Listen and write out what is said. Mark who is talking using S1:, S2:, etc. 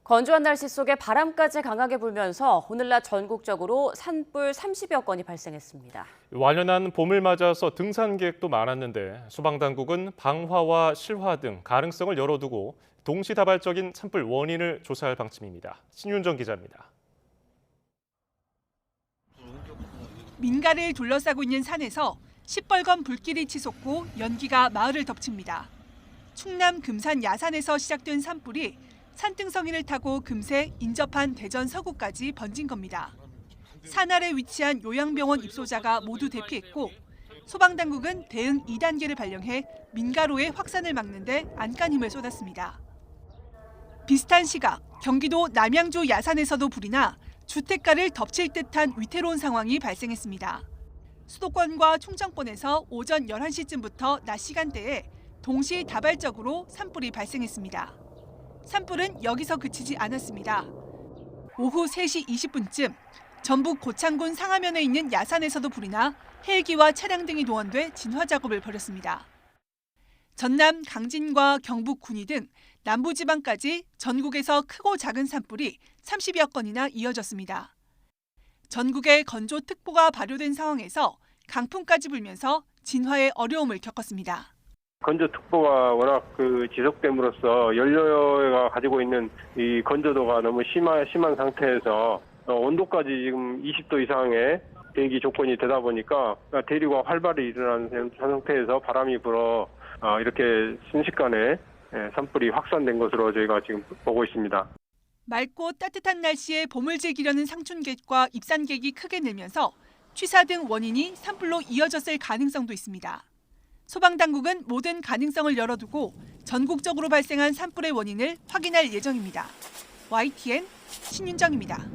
S1: 건조한 날씨 속에 바람까지 강하게 불면서 오늘 낮 전국적으로 산불 30여 건이 발생했습니다.
S2: 완연한 봄을 맞아서 등산객도 많았는데 소방당국은 방화와 실화 등 가능성을 열어두고 동시다발적인 산불 원인을 조사할 방침입니다. 신윤정 기자입니다.
S3: 민가를 둘러싸고 있는 산에서 시뻘건 불길이 치솟고 연기가 마을을 덮칩니다. 충남 금산 야산에서 시작된 산불이 산등성이를 타고 금세 인접한 대전 서구까지 번진 겁니다. 산 아래 위치한 요양병원 입소자가 모두 대피했고 소방당국은 대응 2단계를 발령해 민가로의 확산을 막는 데 안간힘을 쏟았습니다. 비슷한 시각 경기도 남양주 야산에서도 불이 나 주택가를 덮칠 듯한 위태로운 상황이 발생했습니다. 수도권과 충청권에서 오전 11시쯤부터 낮 시간대에 동시다발적으로 산불이 발생했습니다. 산불은 여기서 그치지 않았습니다. 오후 3시 20분쯤 전북 고창군 상하면에 있는 야산에서도 불이 나 헬기와 차량 등이 동원돼 진화 작업을 벌였습니다. 전남 강진과 경북 군위 등 남부지방까지 전국에서 크고 작은 산불이 30여 건이나 이어졌습니다. 전국에 건조특보가 발효된 상황에서 강풍까지 불면서 진화에 어려움을 겪었습니다.
S4: 건조특보가 워낙 지속됨으로써 연료가 가지고 있는 이 건조도가 너무 심한 상태에서 온도까지 지금 20도 이상의 대기 조건이 되다 보니까 대류가 활발히 일어나는 상태에서 바람이 불어 이렇게 순식간에 산불이 확산된 것으로 저희가 지금 보고 있습니다.
S3: 맑고 따뜻한 날씨에 봄을 즐기려는 상춘객과 입산객이 크게 늘면서 취사 등 원인이 산불로 이어졌을 가능성도 있습니다. 소방당국은 모든 가능성을 열어두고 전국적으로 발생한 산불의 원인을 확인할 예정입니다. YTN 신윤정입니다.